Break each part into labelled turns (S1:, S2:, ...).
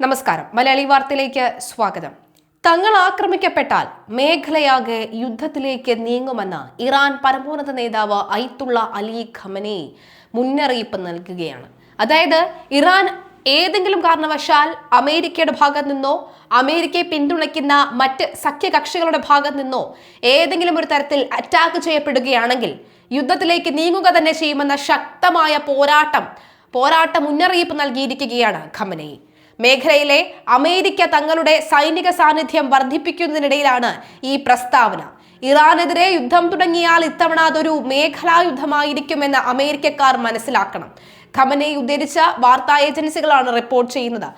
S1: നമസ്കാരം. മലയാളി വാർത്തയിലേക്ക് സ്വാഗതം. തങ്ങൾ ആക്രമിക്കപ്പെട്ടാൽ മേഖലയാകെ യുദ്ധത്തിലേക്ക് നീങ്ങുമെന്ന് ഇറാൻ പരമോന്നത നേതാവ് അയത്തുള്ള അലി ഖമനേയി മുന്നറിയിപ്പ് നൽകുകയാണ്. അതായത് ഇറാൻ ഏതെങ്കിലും കാരണവശാൽ അമേരിക്കയുടെ ഭാഗത്ത് നിന്നോ അമേരിക്കയെ പിന്തുണയ്ക്കുന്ന മറ്റ് സഖ്യകക്ഷികളുടെ ഭാഗത്ത് നിന്നോ ഏതെങ്കിലും ഒരു തരത്തിൽ അറ്റാക്ക് ചെയ്യപ്പെടുകയാണെങ്കിൽ യുദ്ധത്തിലേക്ക് നീങ്ങുക തന്നെ ചെയ്യുമെന്ന ശക്തമായ പോരാട്ട മുന്നറിയിപ്പ് നൽകിയിരിക്കുകയാണ് ഖമനേയി. മേഖലയിലെ അമേരിക്ക തങ്ങളുടെ സൈനിക സാന്നിധ്യം വർദ്ധിപ്പിക്കുന്നതിനിടയിലാണ് ഈ പ്രസ്താവന. ഇറാനെതിരെ യുദ്ധം തുടങ്ങിയാൽ ഇത്തവണ അതൊരു മേഖലാ യുദ്ധമായിരിക്കുമെന്ന് അമേരിക്കക്കാർ മനസ്സിലാക്കണം. ഖമനേയി ഉദ്ധരിച്ച വാർത്താ ഏജൻസികളാണ് റിപ്പോർട്ട് ചെയ്യുന്നത്.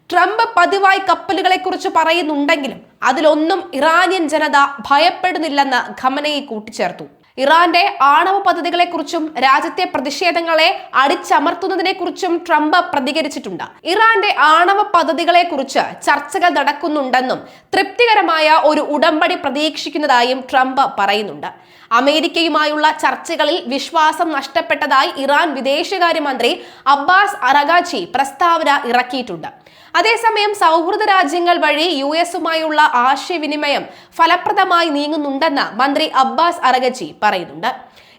S1: ട്രംപ് പതിവായി കപ്പലുകളെ കുറിച്ച് പറയുന്നുണ്ടെങ്കിലും അതിലൊന്നും ഇറാനിയൻ ജനത ഭയപ്പെടുന്നില്ലെന്ന് ഖമനേയി കൂട്ടിച്ചേർത്തു. ഇറാന്റെ ആണവ പദ്ധതികളെ കുറിച്ചും രാജ്യത്തെ പ്രതിഷേധങ്ങളെ അടിച്ചമർത്തുന്നതിനെ കുറിച്ചും ട്രംപ് പ്രതികരിച്ചിട്ടുണ്ട്. ഇറാന്റെ ആണവ പദ്ധതികളെ കുറിച്ച് ചർച്ചകൾ നടക്കുന്നുണ്ടെന്നും തൃപ്തികരമായ ഒരു ഉടമ്പടി പ്രതീക്ഷിക്കുന്നതായും ട്രംപ് പറയുന്നുണ്ട്. അമേരിക്കയുമായുള്ള ചർച്ചകളിൽ വിശ്വാസം നഷ്ടപ്പെട്ടതായി ഇറാൻ വിദേശകാര്യമന്ത്രി അബ്ബാസ് അറഗാച്ചി പ്രസ്താവന ഇറക്കിയിട്ടുണ്ട്. അതേസമയം സൗഹൃദ രാജ്യങ്ങൾ വഴി യുഎസുമായുള്ള ആശയവിനിമയം ഫലപ്രദമായി നീങ്ങുന്നുണ്ടെന്ന് മന്ത്രി അബ്ബാസ് അറഗച്ചി പറയുന്നുണ്ട്.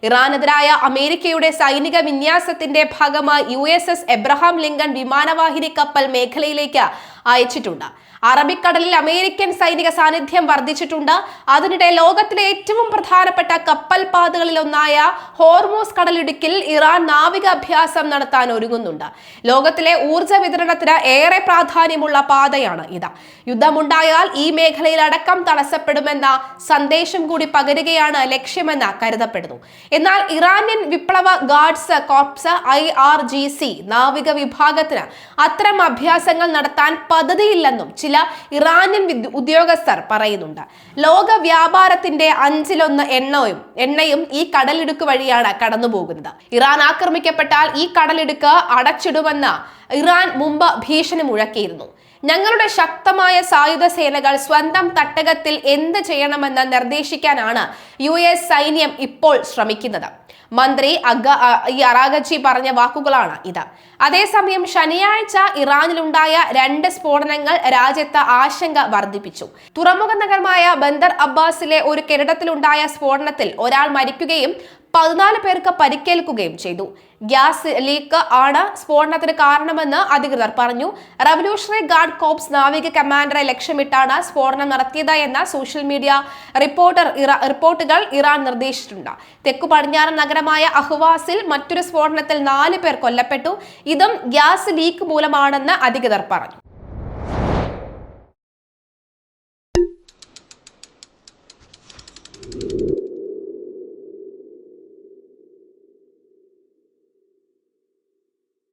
S1: ഇറാനെതിരായ അമേരിക്കയുടെ സൈനിക വിന്യാസത്തിന്റെ ഭാഗമായി USS എബ്രഹാം ലിങ്കൺ വിമാനവാഹിനി കപ്പൽ മേഖലയിലേക്ക് അയച്ചിട്ടുണ്ട്. അറബിക്കടലിൽ അമേരിക്കൻ സൈനിക സാന്നിധ്യം വർദ്ധിച്ചിട്ടുണ്ട്. അതിനിടെ ലോകത്തിലെ ഏറ്റവും പ്രധാനപ്പെട്ട കപ്പൽ പാതകളിലൊന്നായ ഹോർമൂസ് കടലിടുക്കിൽ ഇറാൻ നാവികാഭ്യാസം നടത്താൻ ഒരുങ്ങുന്നുണ്ട്. ലോകത്തിലെ ഊർജ്ജ വിതരണത്തിന് ഏറെ പ്രാധാന്യമുള്ള പാതയാണ് ഇത്. യുദ്ധമുണ്ടായാൽ ഈ മേഖലയിൽ അടക്കം തടസ്സപ്പെടുമെന്ന സന്ദേശം കൂടി പകരുകയാണ് ലക്ഷ്യമെന്ന് കരുതപ്പെടുന്നു. എന്നാൽ ഇറാനിയൻ വിപ്ലവ ഗാർഡ്സ് കോർപ്സ് IRGC നാവിക വിഭാഗത്തിന് അത്തരം അഭ്യാസങ്ങൾ നടത്താൻ പദ്ധതിയില്ലെന്നും ചില ഇറാനിയൻ ഉദ്യോഗസ്ഥർ പറയുന്നുണ്ട്. ലോക വ്യാപാരത്തിന്റെ 1/5 എണ്ണയും ഈ കടലിടുക്ക് വഴിയാണ് കടന്നുപോകുന്നത്. ഇറാൻ ആക്രമിക്കപ്പെട്ടാൽ ഈ കടലിടുക്ക് അടച്ചിടുമെന്ന് ഇറാൻ മുമ്പ് ഭീഷണി മുഴക്കിയിരുന്നു. ഞങ്ങളുടെ ശക്തമായ സായുധ സേനകൾ സ്വന്തം തട്ടകത്തിൽ എന്ത് ചെയ്യണമെന്ന് നിർദ്ദേശിക്കാനാണ് US സൈന്യം ഇപ്പോൾ ശ്രമിക്കുന്നത്. മന്ത്രി അറാഗച്ചി പറഞ്ഞ വാക്കുകളാണ് ഇത്. അതേസമയം ശനിയാഴ്ച ഇറാനിലുണ്ടായ 2 സ്ഫോടനങ്ങൾ രാജ്യത്ത് ആശങ്ക വർദ്ധിപ്പിച്ചു. തുറമുഖ നഗരമായ ബന്ദർ അബ്ബാസിലെ ഒരു കെട്ടിടത്തിലുണ്ടായ സ്ഫോടനത്തിൽ ഒരാൾ മരിക്കുകയും 14 പേർക്ക് പരിക്കേൽക്കുകയും ചെയ്തു. ഗ്യാസ് ലീക്ക് ആണ് സ്ഫോടനത്തിന് കാരണമെന്ന് അധികൃതർ പറഞ്ഞു. റവല്യൂഷണറി ഗാർഡ് കോർപ്സ് നാവിക കമാൻഡറെ ലക്ഷ്യമിട്ടാണ് സ്ഫോടനം നടത്തിയത് എന്ന സോഷ്യൽ മീഡിയ റിപ്പോർട്ടുകൾ ഇറാൻ നിർദ്ദേശിച്ചിട്ടുണ്ട്. തെക്കു പടിഞ്ഞാറൻ നഗരമായ അഹ്വാസിൽ മറ്റൊരു സ്ഫോടനത്തിൽ 4 പേർ കൊല്ലപ്പെട്ടു. ഇതും ഗ്യാസ് ലീക്ക് മൂലമാണെന്ന് അധികൃതർ പറഞ്ഞു.